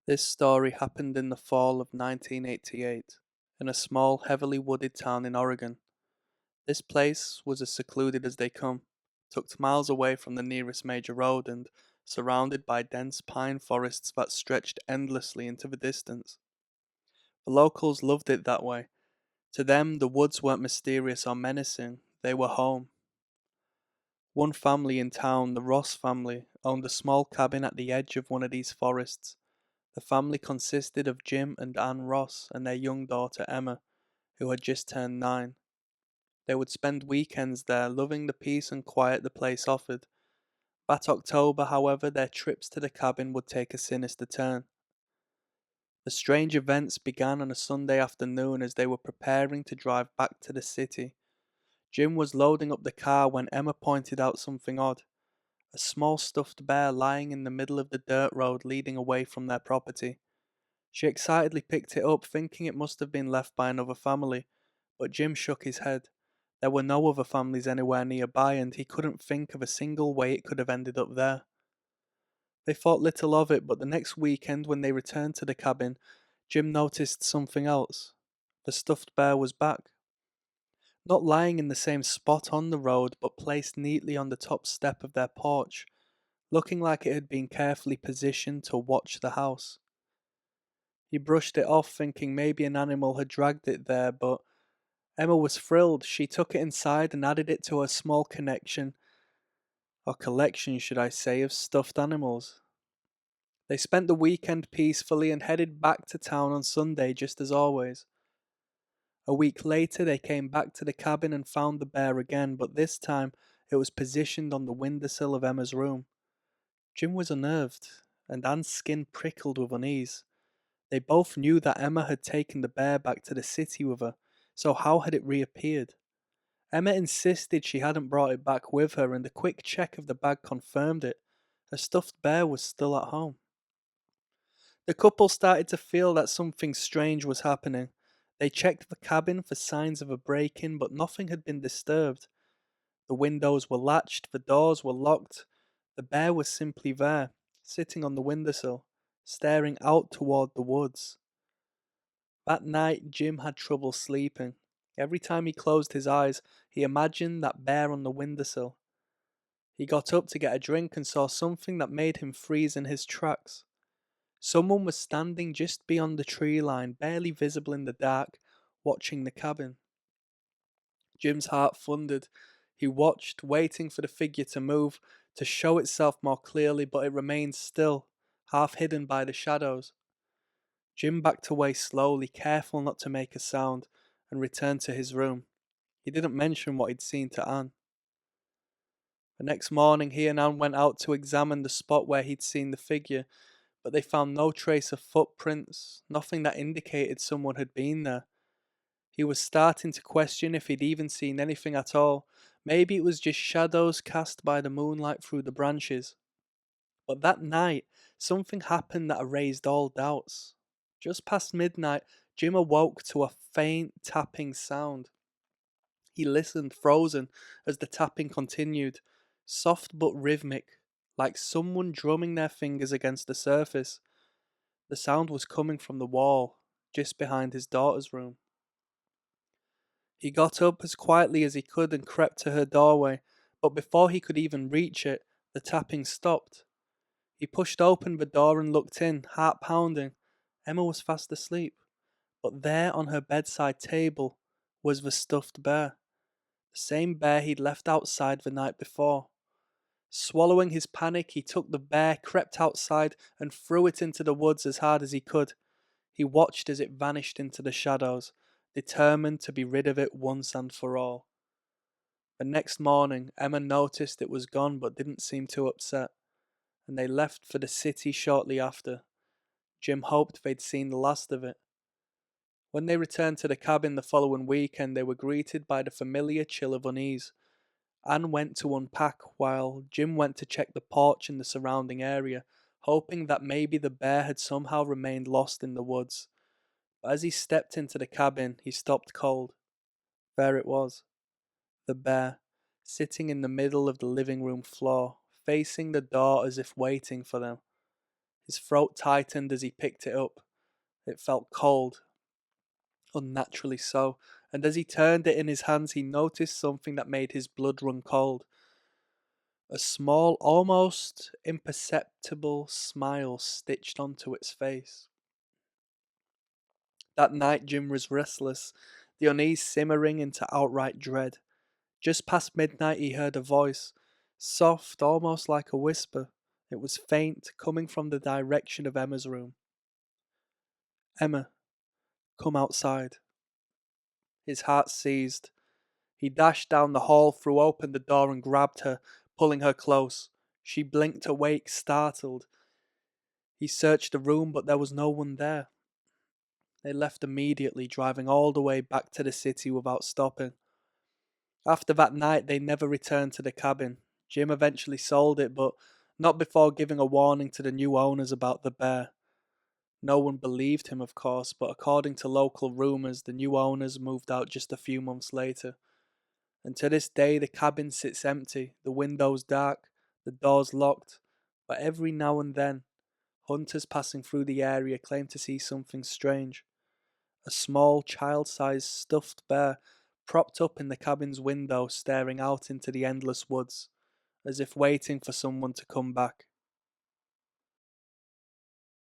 This story happened in the fall of 1988 in a small, heavily wooded town in Oregon. This place was as secluded as they come, tucked miles away from the nearest major road and surrounded by dense pine forests that stretched endlessly into the distance. The locals loved it that way. To them, the woods weren't mysterious or menacing, they were home. One family in town, the Ross family, owned a small cabin at the edge of one of these forests. The family consisted of Jim and Ann Ross and their young daughter Emma, who had just turned 9. They would spend weekends there, loving the peace and quiet the place offered. That October, however, their trips to the cabin would take a sinister turn. The strange events began on a Sunday afternoon as they were preparing to drive back to the city. Jim was loading up the car when Emma pointed out something odd. A small stuffed bear lying in the middle of the dirt road leading away from their property. She excitedly picked it up, thinking it must have been left by another family, but Jim shook his head. There were no other families anywhere nearby, and he couldn't think of a single way it could have ended up there. They thought little of it, but the next weekend when they returned to the cabin, Jim noticed something else. The stuffed bear was back. Not lying in the same spot on the road, but placed neatly on the top step of their porch, looking like it had been carefully positioned to watch the house. He brushed it off, thinking maybe an animal had dragged it there, but Emma was thrilled. She took it inside and added it to her small collection, should I say, of stuffed animals. They spent the weekend peacefully and headed back to town on Sunday just as always. A week later, they came back to the cabin and found the bear again, but this time it was positioned on the windowsill of Emma's room. Jim was unnerved, and Anne's skin prickled with unease. They both knew that Emma had taken the bear back to the city with her, so how had it reappeared? Emma insisted she hadn't brought it back with her, and a quick check of the bag confirmed it. Her stuffed bear was still at home. The couple started to feel that something strange was happening. They checked the cabin for signs of a break-in, but nothing had been disturbed. The windows were latched, the doors were locked. The bear was simply there, sitting on the windowsill, staring out toward the woods. That night, Jim had trouble sleeping. Every time he closed his eyes, he imagined that bear on the windowsill. He got up to get a drink and saw something that made him freeze in his tracks. Someone was standing just beyond the tree line, barely visible in the dark, watching the cabin. Jim's heart thundered. He watched, waiting for the figure to move, to show itself more clearly, but it remained still, half hidden by the shadows. Jim backed away slowly, careful not to make a sound, and returned to his room. He didn't mention what he'd seen to Anne. The next morning, he and Anne went out to examine the spot where he'd seen the figure, but they found no trace of footprints, nothing that indicated someone had been there. He was starting to question if he'd even seen anything at all. Maybe it was just shadows cast by the moonlight through the branches. But that night, something happened that erased all doubts. Just past midnight, Jim awoke to a faint tapping sound. He listened, frozen, as the tapping continued, soft but rhythmic, like someone drumming their fingers against the surface. The sound was coming from the wall, just behind his daughter's room. He got up as quietly as he could and crept to her doorway, but before he could even reach it, the tapping stopped. He pushed open the door and looked in, heart pounding. Emma was fast asleep, but there on her bedside table was the stuffed bear, the same bear he'd left outside the night before. Swallowing his panic, he took the bear, crept outside, and threw it into the woods as hard as he could. He watched as it vanished into the shadows, determined to be rid of it once and for all. The next morning, Emma noticed it was gone but didn't seem too upset, and they left for the city shortly after. Jim hoped they'd seen the last of it. When they returned to the cabin the following weekend, they were greeted by the familiar chill of unease. Anne went to unpack while Jim went to check the porch and the surrounding area, hoping that maybe the bear had somehow remained lost in the woods. But as he stepped into the cabin, he stopped cold. There it was, the bear, sitting in the middle of the living room floor, facing the door as if waiting for them. His throat tightened as he picked it up. It felt cold, unnaturally so, and as he turned it in his hands, he noticed something that made his blood run cold. A small, almost imperceptible smile stitched onto its face. That night Jim was restless, the unease simmering into outright dread. Just past midnight he heard a voice, soft, almost like a whisper. It was faint, coming from the direction of Emma's room. "Emma, come outside." His heart seized. He dashed down the hall, threw open the door and grabbed her, pulling her close. She blinked awake, startled. He searched the room, but there was no one there. They left immediately, driving all the way back to the city without stopping. After that night, they never returned to the cabin. Jim eventually sold it, but not before giving a warning to the new owners about the bear. No one believed him, of course, but according to local rumours, the new owners moved out just a few months later. And to this day, the cabin sits empty, the windows dark, the doors locked, but every now and then, hunters passing through the area claim to see something strange. A small, child-sized stuffed bear propped up in the cabin's window, staring out into the endless woods, as if waiting for someone to come back.